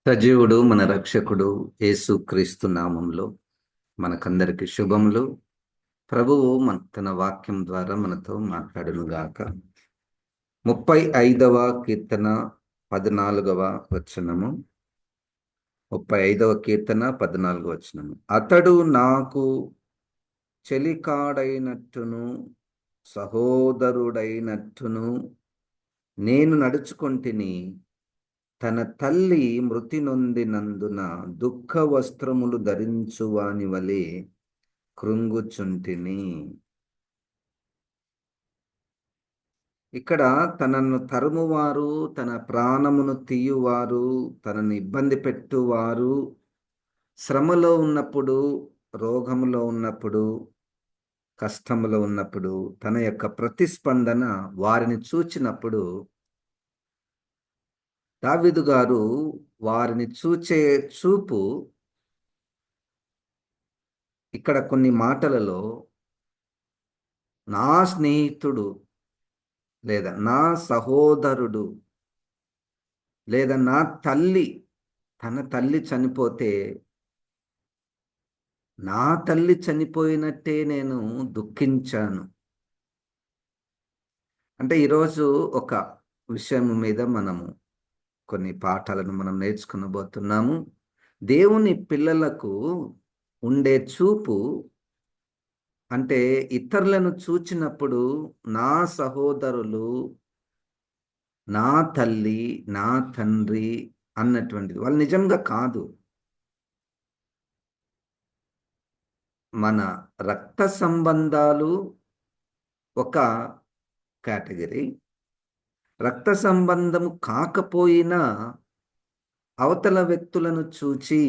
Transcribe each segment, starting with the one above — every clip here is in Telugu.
సజీవుడు మన రక్షకుడు యేసుక్రీస్తు నామంలో మనకందరికి శుభములు. ప్రభువు తన వాక్యం ద్వారా మనతో మాట్లాడును గాక. 35వ కీర్తన 14వ వచనము. 35వ కీర్తన 14వ వచనము. అతడు నాకు చెలికాడైనట్టును సహోదరుడైనట్టును నేను నడుచుకొంటిని. తన తల్లి మృతి నొందినందున దుఃఖ వస్త్రములు ధరించువాని వలె కృంగుచుంటిని. ఇక్కడ తనను తరుమువారు, తన ప్రాణమును తీయువారు, తనను ఇబ్బంది పెట్టువారు, శ్రమలో ఉన్నప్పుడు, రోగములో ఉన్నప్పుడు, కష్టములో ఉన్నప్పుడు తన యొక్క ప్రతిస్పందన వారిని చూచినప్పుడు దావీదు గారు వారిని చూచే చూపు ఇక్కడ కొన్ని మాటలలో నా స్నేహితుడు లేదా నా సహోదరుడు లేదా నా తల్లి, తన తల్లి చనిపోతే నా తల్లి చనిపోయినట్టే నేను దుఃఖించాను. అంటే ఈరోజు ఒక విషయం మీద మనము కొన్ని పాఠాలను మనం నేర్చుకునబోతున్నాము. దేవుని పిల్లలకు ఉండే చూపు అంటే ఇతరులను చూచినప్పుడు నా సహోదరులు, నా తల్లి, నా తండ్రి అన్నటువంటిది వాళ్ళు నిజంగా కాదు. మన రక్త సంబంధాలు ఒక కేటగిరీ, రక్త సంబంధము కాకపోయినా అవతల వ్యక్తులను చూచి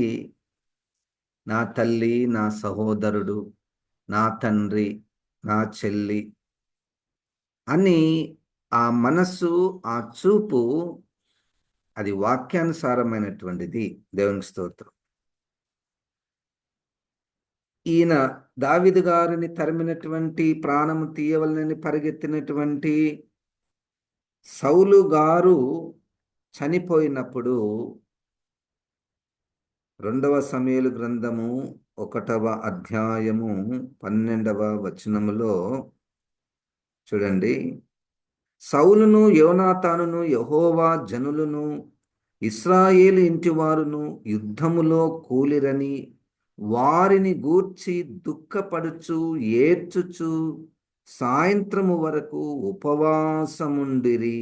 నా తల్లి, నా సహోదరుడు, నా తండ్రి, నా చెల్లి అని ఆ మనస్సు, ఆ చూపు అది వాక్యానుసారమైనటువంటిది. దేవునికి స్తోత్రం. ఈయన దావీదు గారిని తరిమినటువంటి, ప్రాణము తీయవలనని పరిగెత్తినటువంటి సౌలు గారు చనిపోయినప్పుడు 2వ సమూయేలు గ్రంథము 1వ అధ్యాయము 12వ వచనములో చూడండి. సౌలును యోనాతానును యెహోవా జనులను ఇశ్రాయేలు ఇంటివారును యుద్ధములో కూలిరని వారిని గూర్చి దుఃఖపడుచు ఏడ్చుచు సాయంత్రము వరకు ఉపవాసముండిరి.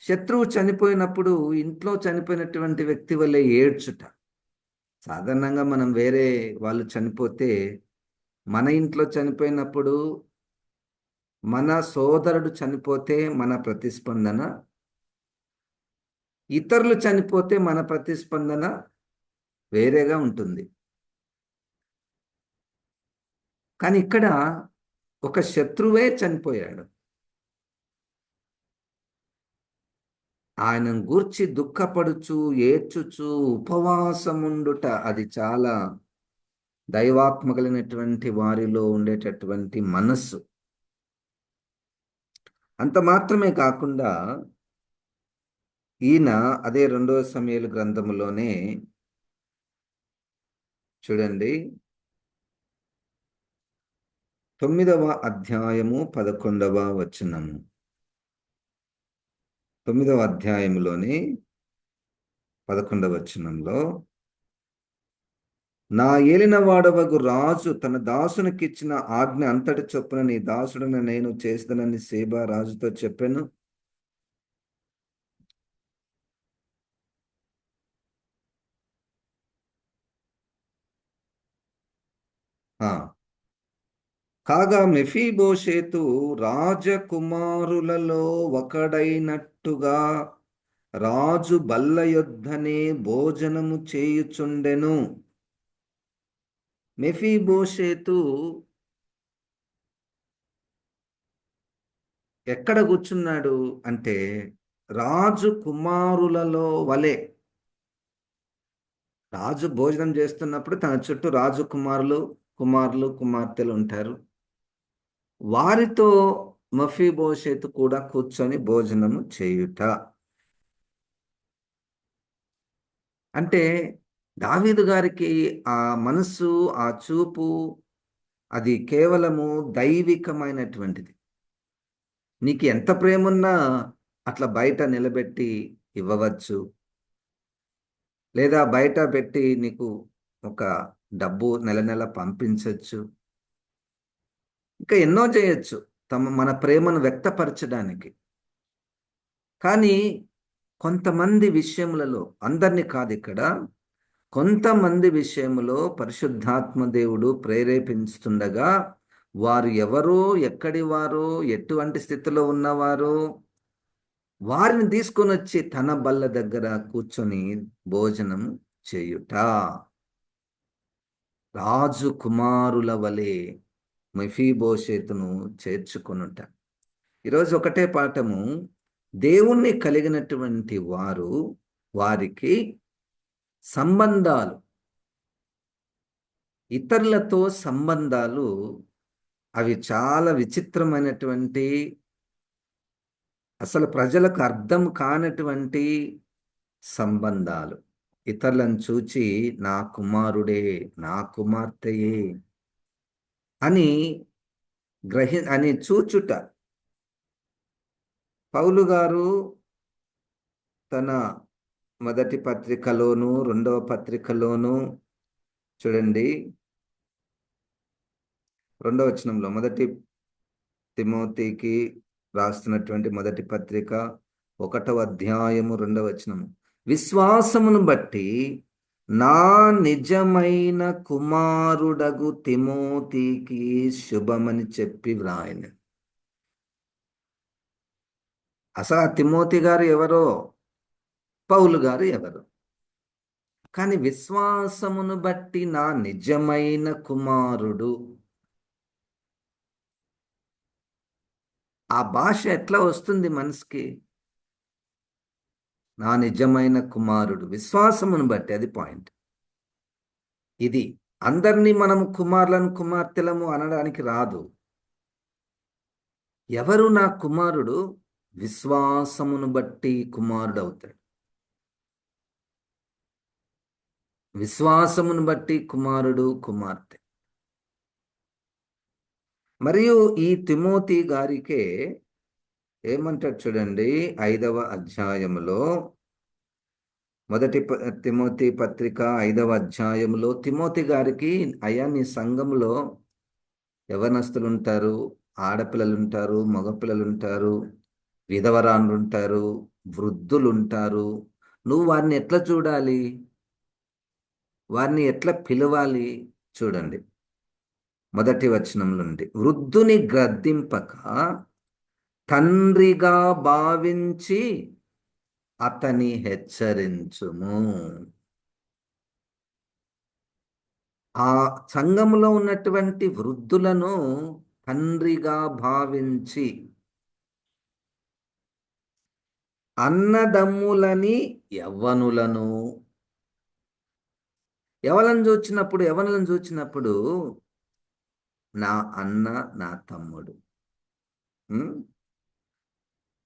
శత్రువు చనిపోయినప్పుడు ఇంట్లో చనిపోయినటువంటి వ్యక్తి వల్లే ఏడ్చుట. సాధారణంగా మనం వేరే వాళ్ళు చనిపోతే, మన ఇంట్లో చనిపోయినప్పుడు, మన సోదరుడు చనిపోతే మన ప్రతిస్పందన, ఇతరులు చనిపోతే మన ప్రతిస్పందన వేరేగా ఉంటుంది. కానీ ఇక్కడ ఒక శత్రువే చనిపోయాడు. ఆయనను గూర్చి దుఃఖపడుచు ఏడ్చుచు ఉపవాసముండుట అది చాలా దైవాత్మ కలిగినటువంటి వారిలో ఉండేటటువంటి మనస్సు. అంత మాత్రమే కాకుండా ఈయన అదే 2వ సమూయేలు గ్రంథములోనే చూడండి 9వ అధ్యాయము 11వ వచనము. 9వ అధ్యాయములోని 11వ వచనంలో నా ఏలినవాడవగు రాజు తన దాసునికిచ్చిన ఆజ్ఞ అంతటి చొప్పున నీ దాసుడైన నేను చేస్తానని సేబా రాజుతో చెప్పాను. కాగా మెఫీబోషేతు రాజకుమారులలో ఒకడైనట్టుగా రాజు బల్ల యొద్దనే భోజనము చేయుచుండెను. మెఫీబోషేతు ఎక్కడ కూర్చున్నాడు అంటే రాజు కుమారులలో వలె. రాజు భోజనం చేస్తున్నప్పుడు తన చుట్టూ రాజకుమారులు, కుమార్తెలు ఉంటారు. వారితో మెఫీబోషేతు కూడా కూర్చొని భోజనము చేయుట. అంటే దావీదు గారికి ఆ మనసు, ఆ చూపు అది కేవలము దైవికమైనటువంటిది. నీకు ఎంత ప్రేమున్నా అట్లా బయట నిలబెట్టి ఇవ్వవచ్చు. లేదా బయట పెట్టి నీకు ఒక డబ్బు నెల నెల పంపించొచ్చు. ఇంకా ఎన్నో చేయొచ్చు మన ప్రేమను వ్యక్తపరచడానికి. కానీ కొంతమంది విషయములలో, అందరిని కాదు ఇక్కడ, కొంతమంది విషయములో పరిశుద్ధాత్మ దేవుడు ప్రేరేపించుతుండగా వారు ఎవరో, ఎక్కడి వారో, ఎటువంటి స్థితిలో ఉన్నవారో వారిని తీసుకొని వచ్చి తన బల్ల దగ్గర కూర్చొని భోజనం చేయుట. రాజు కుమారుల వలె మెఫీబోషెతును చేర్చుకొనుట. ఈరోజు ఒకటే పాఠము. దేవుణ్ణి కలిగినటువంటి వారు, వారికి సంబంధాలు, ఇతరులతో సంబంధాలు, అవి చాలా విచిత్రమైనటువంటి, అసలు ప్రజలకు అర్థం కానటువంటి సంబంధాలు. ఇతరులను చూచి నా కుమారుడే, నా కుమార్తెయే అని అని చూచుట. పౌలు గారు తన మొదటి పత్రికలోను, రెండవ పత్రికలోను చూడండి, 2వ వచనంలో, మొదటి తిమోతికి రాస్తున్నటువంటి మొదటి పత్రిక 1వ అధ్యాయము 2వ వచనము. విశ్వాసమును బట్టి నా నిజమైన కుమారుడగు తిమోతికి శుభమని చెప్పి వ్రాయను. అసలు తిమోతి గారు ఎవరో, పౌలు గారు ఎవరు? కానీ విశ్వాసమును బట్టి నా నిజమైన కుమారుడు, ఆ భాష ఎట్లా వస్తుంది మనసుకి? నా నిజమైన కుమారుడు, విశ్వాసమును బట్టి, అది పాయింట్. ఇది అందరినీ మనము కుమారులను, కుమార్తెలము అనడానికి రాదు. ఎవరు నా కుమారుడు? విశ్వాసమును బట్టి కుమారుడు అవుతాడు. విశ్వాసమును బట్టి కుమారుడు, కుమార్తె. మరియు ఈ తిమోతి గారికే ఏమంటాడు చూడండి, 5వ అధ్యాయములో, మొదటి తిమోతి పత్రిక 5వ అధ్యాయంలో తిమోతి గారికి, అయ్యా నీ సంఘంలో యవనస్తులు ఉంటారు, ఆడపిల్లలు ఉంటారు, మగపిల్లలు ఉంటారు, విధవరాన్లు ఉంటారు, వృద్ధులు ఉంటారు. నువ్వు వారిని ఎట్లా చూడాలి? వారిని ఎట్లా పిలవాలి? చూడండి, మొదటి వచనం నుండి. వృద్ధుని గద్దింపక తండ్రిగా భావించి అతని హెచ్చరించుము. ఆ సంఘములో ఉన్నటువంటి వృద్ధులను తండ్రిగా భావించి, అన్నదమ్ములని యవ్వనులను, యవనులను చూచినప్పుడు నా అన్న, నా తమ్ముడు.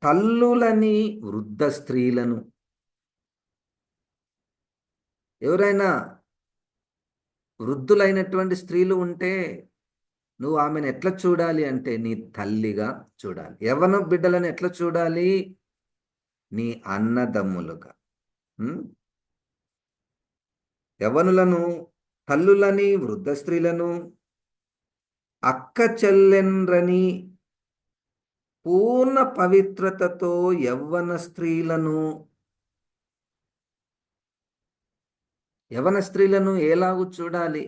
తల్లులని వృద్ధ స్త్రీలను, ఎవరైనా వృద్ధులైనటువంటి స్త్రీలు ఉంటే నువ్వు ఆమెను ఎట్లా చూడాలి అంటే నీ తల్లిగా చూడాలి. యవ్వన బిడ్డలను ఎట్లా చూడాలి? నీ అన్నదమ్ములుగా. యవ్వనులను, తల్లులని, వృద్ధ స్త్రీలను, అక్క చెల్లెండ్రని, పూర్ణ పవిత్రతతో యవ్వన స్త్రీలను ఎలాగూ చూడాలి?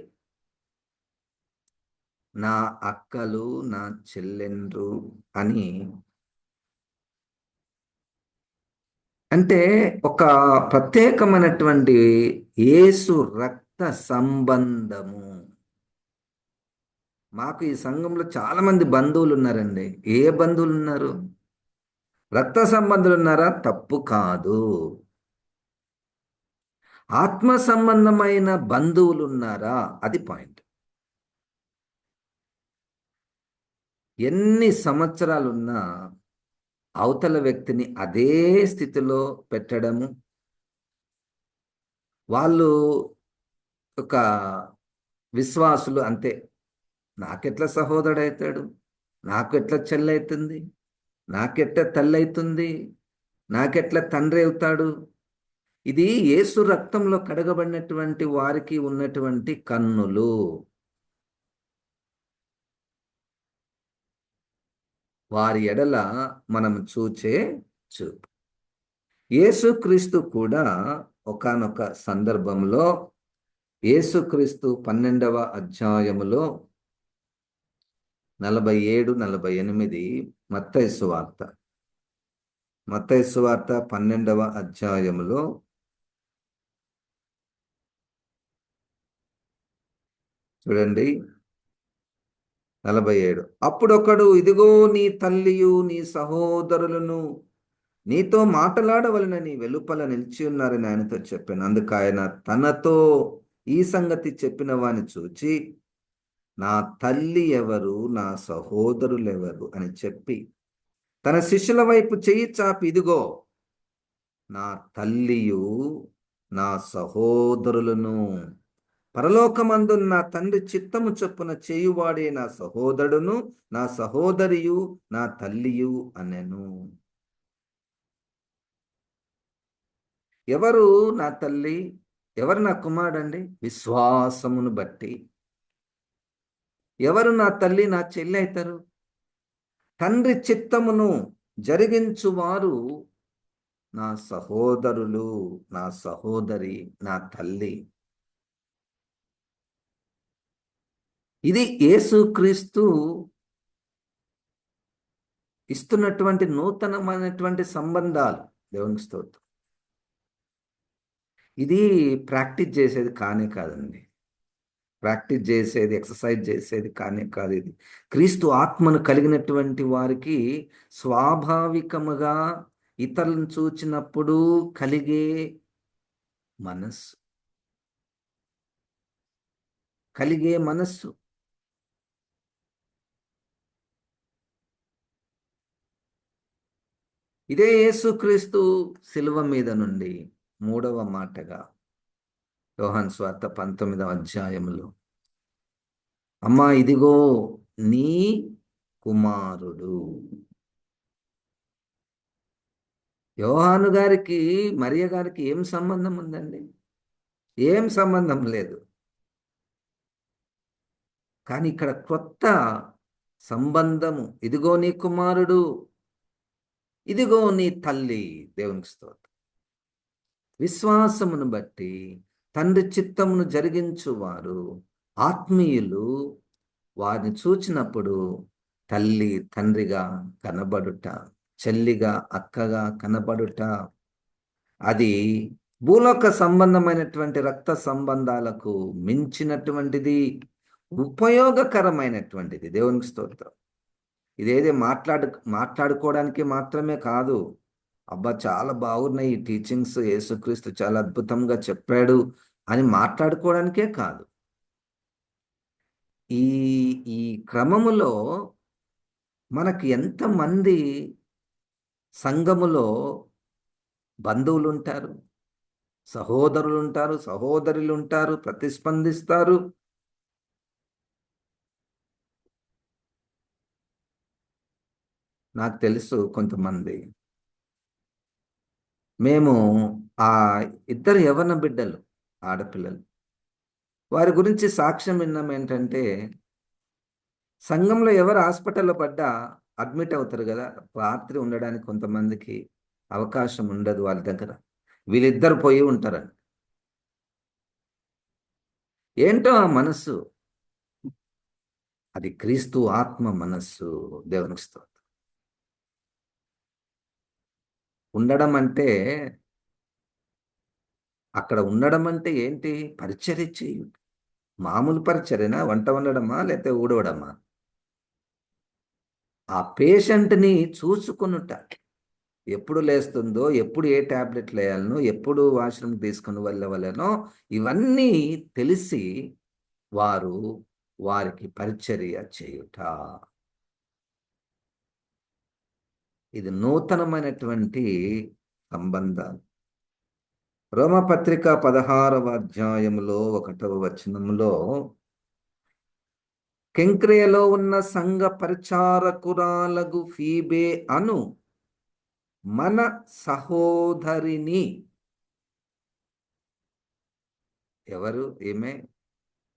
నా అక్కలు, నా చెల్లెండ్రు అని. అంటే ఒక ప్రత్యేకమైనటువంటి యేసు రక్త సంబంధము. మాకు ఈ సంఘంలో చాలా మంది బంధువులు ఉన్నారండి. ఏ బంధువులు ఉన్నారు? రక్త సంబంధులు ఉన్నారా? తప్పు కాదు. ఆత్మ సంబంధమైన బంధువులు ఉన్నారా? అది పాయింట్. ఎన్ని సంవత్సరాలున్నా అవతల వ్యక్తిని అదే స్థితిలో పెట్టడము, వాళ్ళు ఒక విశ్వాసులు అంతే. నాకెట్లా సహోదరుడవుతాడు, నాకు ఎట్లా చెల్లి అవుతుంది, నాకెట్లా తల్లి అవుతుంది, నాకెట్లా తండ్రి అవుతాడు. ఇది యేసు రక్తంలో కడగబడినటువంటి వారికి ఉన్నటువంటి కన్నులు. వారి ఎడల మనం చూచే చూపు. యేసుక్రీస్తు కూడా ఒకానొక సందర్భంలో, యేసుక్రీస్తు 12వ అధ్యాయములో 47, 48, మత్తయి సువార్త, మత్తయి సువార్త 12వ అధ్యాయములో చూడండి 47. అప్పుడొకడు, ఇదిగో నీ తల్లియు నీ సహోదరులను నీతో మాటలాడవలనని వెలుపల నిలిచి ఉన్నారని ఆయనతో చెప్పాను. అందుకు ఆయన తనతో ఈ సంగతి చెప్పిన వాని చూచి, నా తల్లి ఎవరు, నా సహోదరులెవరు అని చెప్పి తన శిష్యుల వైపు చెయ్యి చాపి, ఇదిగో నా తల్లియు నా సహోదరులను, పరలోకమందున్న నా తండ్రి చిత్తము చొప్పున చేయువాడే నా సహోదరుడును నా సహోదరియు నా తల్లియు అనెను. ఎవరు నా తల్లి, ఎవరు నా కుమారుడండి? విశ్వాసమును బట్టి. ఎవరు నా తల్లి నా చెల్లి అవుతారు? తండ్రి చిత్తమును జరిగించువారు నా సహోదరులు, నా సహోదరి, నా తల్లి. ఇది యేసుక్రీస్తు ఇస్తున్నటువంటి నూతనమైనటువంటి సంబంధాలు. దేవునికి స్తోత్రం. ఇది ప్రాక్టీస్ చేసేది కానే కాదండి. ప్రాక్టీస్ చేసేది, ఎక్సర్సైజ్ చేసేది కానే కాదు. ఇది క్రీస్తు ఆత్మను కలిగినటువంటి వారికి స్వాభావికముగా ఇతరులను చూచినప్పుడు కలిగే మనస్సు, కలిగే మనస్సు. ఇదే యేసుక్రీస్తు శిలువ మీద నుండి 3వ మాటగా యోహాను సువార్త 19వ అధ్యాయములో, అమ్మా ఇదిగో నీ కుమారుడు. యోహాను గారికి మరియ గారికి ఏం సంబంధం ఉందండి? ఏం సంబంధం లేదు. కానీ ఇక్కడ కొత్త సంబంధము. ఇదిగో నీ కుమారుడు, ఇదిగో నీ తల్లి. దేవునికి స్తోత్రం. విశ్వాసమును బట్టి తండ్రి చిత్తమును జరిగించువారు ఆత్మీయులు వారిని చూచినప్పుడు తల్లి తండ్రిగా కనబడుట, చెల్లిగా అక్కగా కనబడుట, అది భూలోక సంబంధమైనటువంటి రక్త సంబంధాలకు మించినటువంటిది, ఉపయోగకరమైనటువంటిది. దేవునికి స్తోత్రం. ఇదేదో మాట్లాడుకోవడానికి మాత్రమే కాదు. అబ్బా చాలా బాగున్నాయి ఈ టీచింగ్స్, యేసుక్రీస్తు చాలా అద్భుతంగా చెప్పాడు అని మాట్లాడుకోవడానికే కాదు. ఈ ఈ క్రమములో మనకి ఎంతమంది సంఘములో బంధువులు ఉంటారు, సహోదరులు ఉంటారు, సహోదరులు ఉంటారు, ప్రతిస్పందిస్తారు. నాకు తెలుసు కొంతమంది. మేము ఆ ఇద్దరు యవ్వన బిడ్డలు, ఆడపిల్లలు, వారి గురించి సాక్ష్యం విన్నాం. ఏంటంటే, సంఘంలో ఎవరు హాస్పిటల్లో పడ్డా అడ్మిట్ అవుతారు కదా, రాత్రి ఉండడానికి కొంతమందికి అవకాశం ఉండదు వాళ్ళ దగ్గర. వీళ్ళిద్దరు పోయి ఉంటారండి. ఏంటో ఆ మనస్సు, అది క్రీస్తు ఆత్మ మనస్సు. దేవునికి స్తోత్రం. ఉండడం అంటే, అక్కడ ఉండడం అంటే ఏంటి? పరిచర్య చేయు. మామూలు పరిచర్యనా? వంట వండడమా లేకపోతే ఊడవడమా? ఆ పేషెంట్ని చూసుకొనుట. ఎప్పుడు లేస్తుందో, ఎప్పుడు ఏ టాబ్లెట్లు వేయాలనో, ఎప్పుడు వాష్రూమ్ తీసుకుని వెళ్ళవలనో, ఇవన్నీ తెలిసి వారు వారికి పరిచర్య చేయుట. ఇది నూతనమైనటువంటి సంబంధాలు. రోమపత్రిక 16వ అధ్యాయములో 1వ వచనములో, కెంక్రేయలో ఉన్న సంఘ పరిచారకురాలగు ఫీబే అను మన సహోదరిని, ఎవరు ఈమె?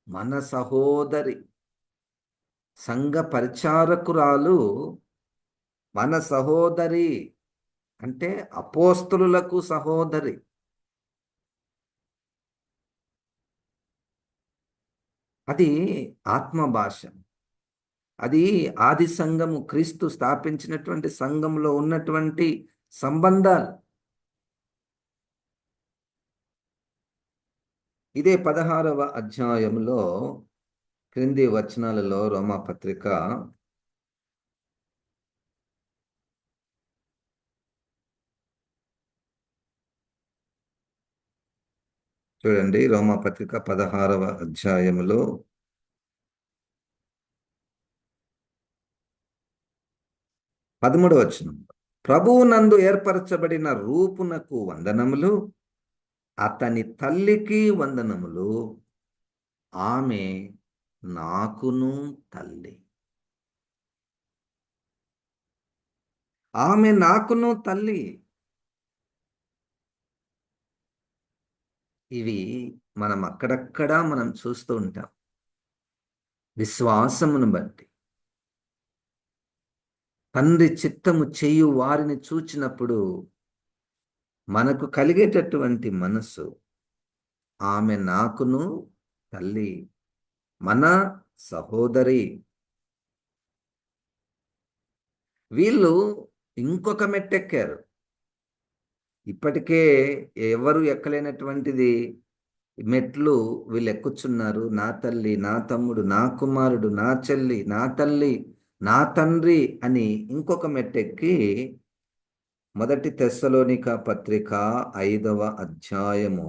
మన సహోదరి, సంఘ పరిచారకురాలు మన సహోదరి అంటే అపోస్తలులకు సహోదరి. అది ఆత్మ భాష. అది ఆది సంఘము, క్రీస్తు స్థాపించినటువంటి సంఘంలో ఉన్నటువంటి సంబంధాలు. ఇదే 16వ అధ్యాయంలో క్రింది వచనాలలో రోమాపత్రిక చూడండి. రోమాపత్రిక 16వ అధ్యాయములో 13వ వచనం, ప్రభువు నందు ఏర్పరచబడిన రూపునకు వందనములు, అతని తల్లికి వందనములు, ఆమె నాకును తల్లి. ఆమె నాకును తల్లి. ఇవి మనం అక్కడక్కడా మనం చూస్తూ ఉంటాం. విశ్వాసమును బట్టి తండ్రి చిత్తము చేయు వారిని చూచినప్పుడు మనకు కలిగేటటువంటి మనసు, ఆమె నాకును తల్లి, మన సహోదరి. వీళ్ళు ఇంకొక మెట్టెక్కారు. ఇప్పటికే ఎవరు ఎక్కలేనటువంటిది మెట్లు వీళ్ళు ఎక్కుచున్నారు. నా తల్లి, నా తమ్ముడు, నా కుమారుడు, నా చెల్లి, నా తల్లి, నా తండ్రి అని ఇంకొక మెట్టెక్కి, మొదటి తెస్సలోనిక పత్రిక 5వ అధ్యాయము,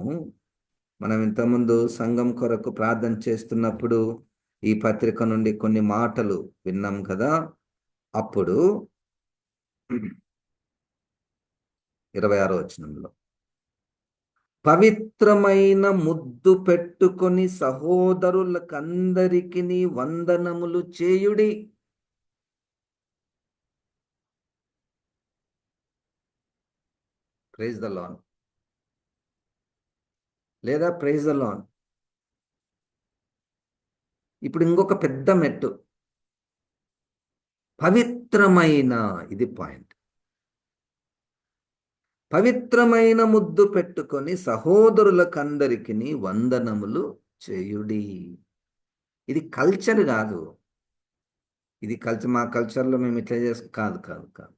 మనం ఇంతకుముందు సంఘం కొరకు ప్రార్థన చేస్తున్నప్పుడు ఈ పత్రిక నుండి కొన్ని మాటలు విన్నాం కదా. అప్పుడు 26వ వచనంలో, పవిత్రమైన ముద్దు పెట్టుకొని సహోదరులకందరికి వందనములు చేయుడి. ప్రైజ్ ద లార్డ్, లేదా ప్రైజ్ ద లార్డ్. ఇప్పుడు ఇంకొక పెద్ద మెట్టు, పవిత్రమైన, ఇది పాయింట్, పవిత్రమైన ముద్దు పెట్టుకొని సహోదరులకందరికి వందనములు చేయుడి. ఇది కల్చర్ కాదు. ఇది కల్చర్, మా కల్చర్లో మేము ఇట్లా కాదు కాదు కాదు.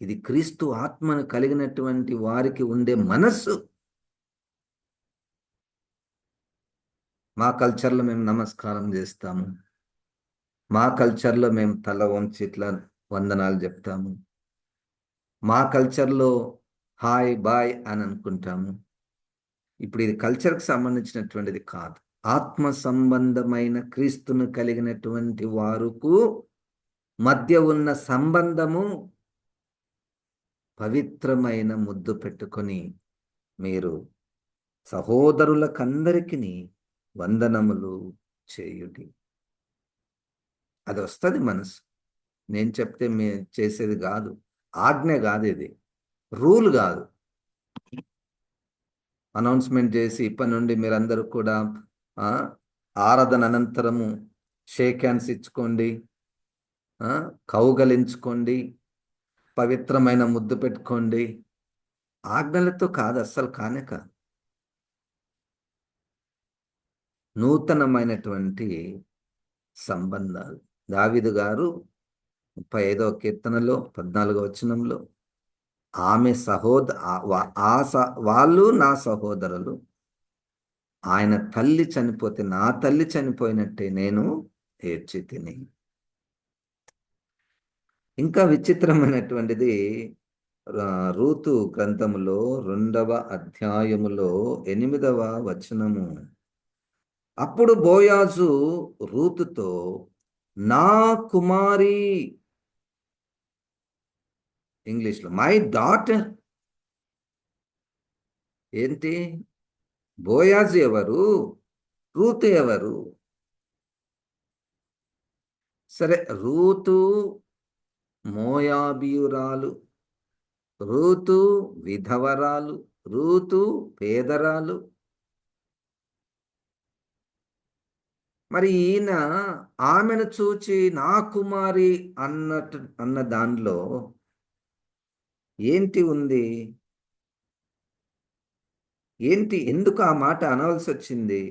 ఇది క్రీస్తు ఆత్మను కలిగినటువంటి వారికి ఉండే మనస్సు. మా కల్చర్లో మేము నమస్కారం చేస్తాము. మా కల్చర్లో మేము తల వంచి ఇట్లా వందనాలు చెప్తాము. మా కల్చర్లో హాయ్ బాయ్ అని అనుకుంటాము. ఇప్పుడు ఇది కల్చర్కి సంబంధించినటువంటిది కాదు. ఆత్మ సంబంధమైన క్రీస్తును కలిగినటువంటి వారుకు మధ్య ఉన్న సంబంధము పవిత్రమైన ముద్దు పెట్టుకొని మీరు సహోదరులకందరికి వందనములు చేయుడి. అది వస్తుంది మనసు. నేను చెప్తే చేసేది కాదు, ఆజ్ఞ కాదు, ఇది రూల్ కాదు. అనౌన్స్మెంట్ చేసి ఇప్పటి నుండి మీరందరూ కూడా ఆరాధన అనంతరము షేక్ హ్యాండ్స్ ఇచ్చుకోండి, కౌగలించుకోండి, పవిత్రమైన ముద్దు పెట్టుకోండి, ఆజ్ఞలతో కాదు, అస్సలు కానే కాదు. నూతనమైనటువంటి సంబంధాలు. దావీదు గారు 35వ కీర్తనలో 14వ వచనంలో, ఆమె వాళ్ళు నా సహోదరులు, ఆయన తల్లి చనిపోతే నా తల్లి చనిపోయినట్టే నేను ఏడ్చి తిని. ఇంకా విచిత్రమైనటువంటిది రూతు గ్రంథములో 2వ అధ్యాయములో 8వ వచనము, అప్పుడు బోయాజు రూతుతో, నా కుమారి, ఇంగ్లీష్లో మై డాటర్. ఏంటి? బోయాజు ఎవరు? రూతు ఎవరు? సరే, రూతు మోయాబీయురాలు, రూతు విధవరాలు, రూతు పేదరాలు. మరి ఈయన ఆమెను చూచి నా కుమారి అన్నట్టు అన్న దానిలో ఏంటి ఉంది? ఏంటి, ఎందుకు ఆ మాట అనవలసి వచ్చింది?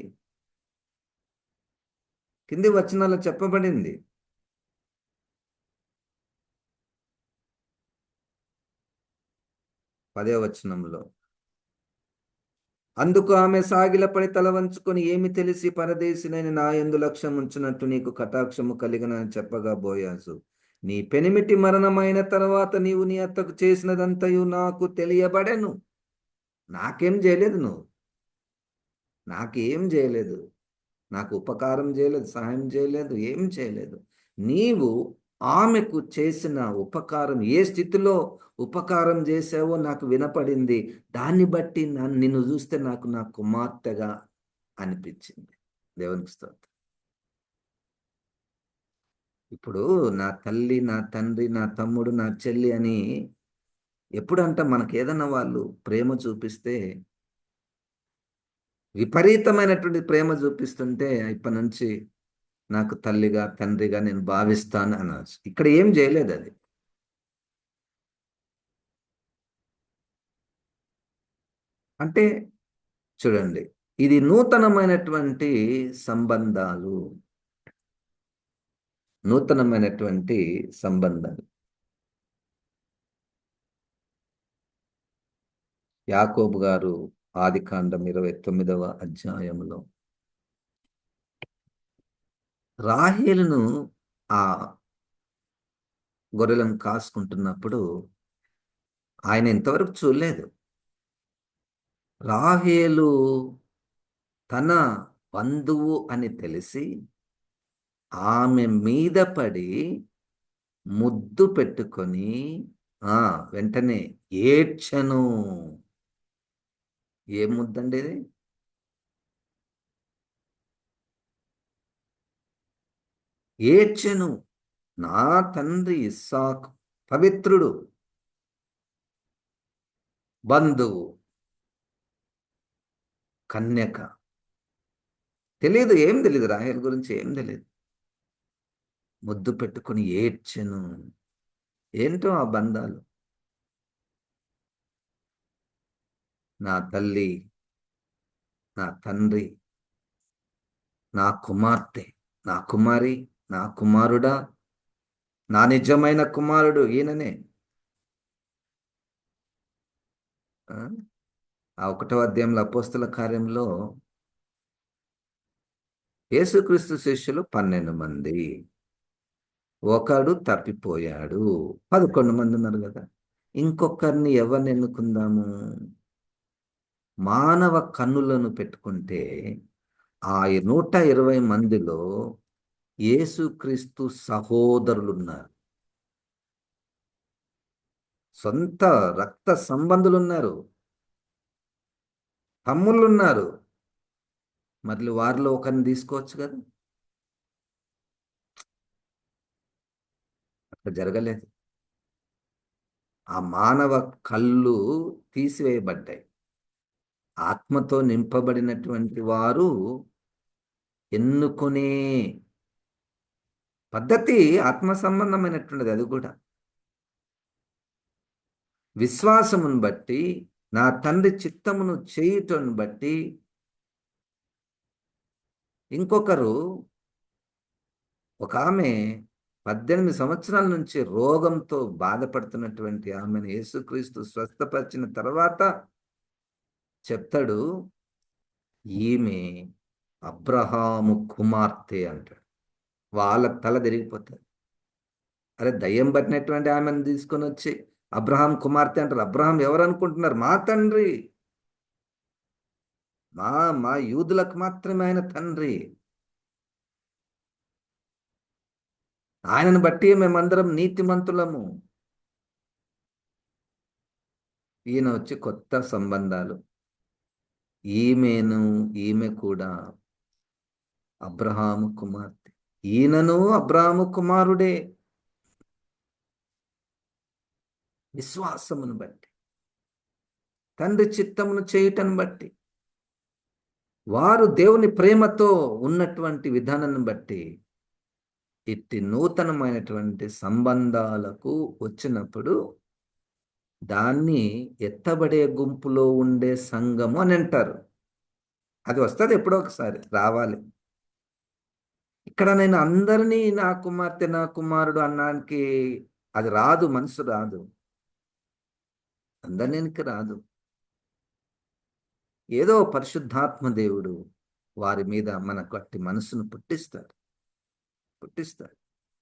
కింది వచనాల్లో చెప్పబడింది. 10వ వచనంలో, అందుకు ఆమె సాగిలపడి తల వంచుకొని, ఏమి తెలిసి పరదేశినైన నా యందు లక్ష్యం ఉంచినట్టు నీకు కటాక్షము కలిగినని చెప్పగా బోయాజు, నీ పెనిమిటి మరణమైన తర్వాత నీవు నీ అత్తకు చేసినదంతయు నాకు తెలియబడెను. నాకేం చేయలేదు నువ్వు, నాకేం చేయలేదు, నాకు ఉపకారం చేయలేదు, సహాయం చేయలేదు, ఏం చేయలేదు. నీవు ఆమెకు చేసిన ఉపకారం, ఏ స్థితిలో ఉపకారం చేసావో నాకు వినపడింది. దాన్ని బట్టి నిన్ను చూస్తే నాకు నా కుమార్తెగా అనిపించింది. దేవునికి స్తోత్రం. ఇప్పుడు నా తల్లి, నా తండ్రి, నా తమ్ముడు, నా చెల్లి అని ఎప్పుడంట మనకు ఏదన్నా వాళ్ళు ప్రేమ చూపిస్తే, విపరీతమైనటువంటి ప్రేమ చూపిస్తుంటే, ఇప్పటి నుంచి నాకు తల్లిగా తండ్రిగా నేను భావిస్తాను అనొచ్చు. ఇక్కడ ఏం చేయలేదు అది. అంటే చూడండి, ఇది నూతనమైనటువంటి సంబంధాలు, నూతనమైనటువంటి సంబంధాలు. యాకోబు గారు ఆదికాండం 29వ అధ్యాయంలో రాహేలును ఆ గొర్రెలను కాసుకుంటున్నప్పుడు ఆయన ఇంతవరకు చూడలేదు. రాహేలు తన బంధువు అని తెలిసి ఆమె మీద పడి ముద్దు పెట్టుకొని ఆ వెంటనే ఏడ్చెను. ఏ ముద్దండి ఇది? ఏడ్చెను. నా తండ్రి ఇస్సాకు పవిత్రుడు, బంధువు, కన్యక. తెలియదు, ఏం తెలియదు, రాహేల్ గురించి ఏం తెలియదు. ముద్దు పెట్టుకొని ఏడ్చెను. ఏంటో ఆ బంధాలు. నా తల్లి, నా తండ్రి, నా కుమార్తె, నా కుమారి, నా కుమారుడా, నా నిజమైన కుమారుడు ఈయననే. ఆ 1వ అధ్యాయంలో అపోస్తల కార్యంలో యేసుక్రీస్తు శిష్యులు 12 మంది, ఒకడు తప్పిపోయాడు. 11 మంది ఉన్నారు కదా. ఇంకొకరిని ఎవరిని ఎన్నుకుందాము? మానవ కన్నులను పెట్టుకుంటే ఆ 120 మందిలో యేసుక్రీస్తు సహోదరులున్నారు, సొంత రక్త సంబంధులున్నారు, తమ్ముళ్ళున్నారు. మరి వారిలో ఒకరిని తీసుకోవచ్చు కదా. అట్లా జరగలేదు. ఆ మానవ కళ్ళు తీసివేయబడ్డాయి. ఆత్మతో నింపబడినటువంటి వారు ఎన్నుకునే పద్ధతి ఆత్మ సంబంధమైనటువంటిది. అది కూడా విశ్వాసమును బట్టి, నా తండ్రి చిత్తమును చేయుటను బట్టి. ఇంకొకరు, ఒక ఆమె 18 సంవత్సరాల నుంచి రోగంతో బాధపడుతున్నటువంటి ఆమెను యేసుక్రీస్తు స్వస్థపరిచిన తర్వాత చెప్తాడు, ఈమె అబ్రహాము కుమార్తె అంటాడు. వాళ్ళ తల తిరిగిపోతారు. అరే, దయ్యం పట్టినటువంటి ఆమెను తీసుకొని వచ్చి అబ్రహాం కుమార్తె అంటారు. అబ్రహాం ఎవరు అనుకుంటున్నారు? మా తండ్రి, మా మా యూదులకు మాత్రమే ఆయన తండ్రి. ఆయనను బట్టి మేమందరం నీతిమంతులము. ఈయన వచ్చి కొత్త సంబంధాలు, ఈమెను ఈమె కూడా అబ్రహాము కుమార్తె. ఈయనను అబ్రహాము కుమారుడే. విశ్వాసమును బట్టి, తండ్రి చిత్తమును చేయుటను బట్టి, వారు దేవుని ప్రేమతో ఉన్నటువంటి విధానాన్ని బట్టి ఇట్టి నూతనమైనటువంటి సంబంధాలకు వచ్చినప్పుడు దాన్ని ఎత్తబడే గుంపులో ఉండే సంఘము అని అంటారు. అది వస్తుంది, ఎప్పుడో ఒకసారి రావాలి. ఇక్కడ నేను అందరినీ నా కుమార్తె నా కుమారుడు అన్నానికి అది రాదు, మనసు రాదు, అందరికి రాదు. ఏదో పరిశుద్ధాత్మ దేవుడు వారి మీద మనకు అట్టి మనసును పుట్టిస్తాడు.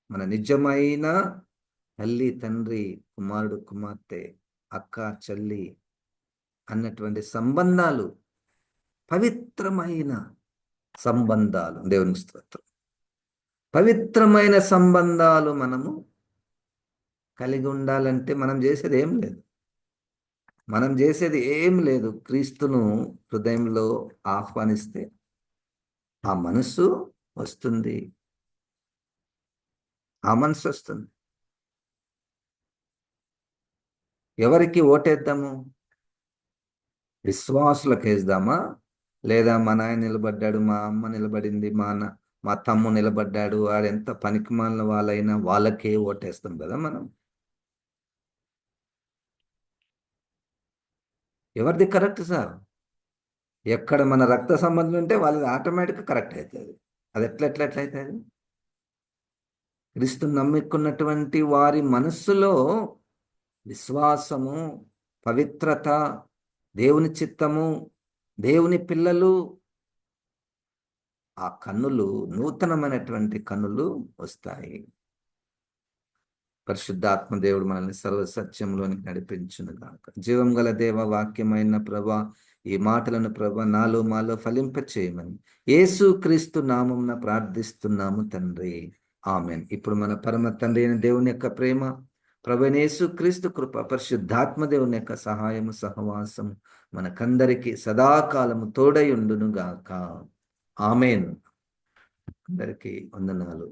మన నిజమైన తల్లి తండ్రి, కుమారుడు కుమార్తె, అక్క చెల్లి అన్నటువంటి సంబంధాలు, పవిత్రమైన సంబంధాలు, దేవుని స్తోత్రం, పవిత్రమైన సంబంధాలు మనము కలిగి ఉండాలంటే మనం చేసేది ఏం లేదు. క్రీస్తును హృదయంలో ఆహ్వానిస్తే ఆ మనసు వస్తుంది. ఎవరికి ఓటేద్దాము? విశ్వాసులకు వేద్దామా? లేదా మా నాయన నిలబడ్డాడు, మా అమ్మ నిలబడింది, మా తమ్ము నిలబడ్డాడు, వాడెంత పనికిమాలిన వాళ్ళైనా వాళ్ళకే ఓటేస్తాం కదా మనం. ఎవరిది కరెక్ట్ సార్? ఎక్కడ మన రక్త సంబంధం ఉంటే వాళ్ళది ఆటోమేటిక్గా కరెక్ట్ అవుతుంది. అది ఎట్లయితుంది? క్రీస్తుని నమ్ముకున్నటువంటి వారి మనస్సులో విశ్వాసము, పవిత్రత, దేవుని చిత్తము, దేవుని పిల్లలు, ఆ కన్నులు, నూతనమైనటువంటి కన్నులు వస్తాయి. పరిశుద్ధాత్మ దేవుడు మనల్ని సర్వసత్యంలోనికి నడిపించునుగాక. జీవం గల దేవ, వాక్యమైన ప్రభా, ఈ మాటలను ప్రభా నాలో మాలో ఫలింపచేయమని యేసు క్రీస్తు నామమున ప్రార్థిస్తున్నాము తండ్రి, ఆమెన్. ఇప్పుడు మన పరమ తండ్రి అయిన దేవుని యొక్క ప్రేమ, ప్రభువైన యేసు క్రీస్తు కృప, పరిశుద్ధాత్మ దేవుని యొక్క సహాయము, సహవాసము మనకందరికి సదాకాలము తోడై ఉండునుగాక. ఆమెన్. అందరికీ వందనాలు.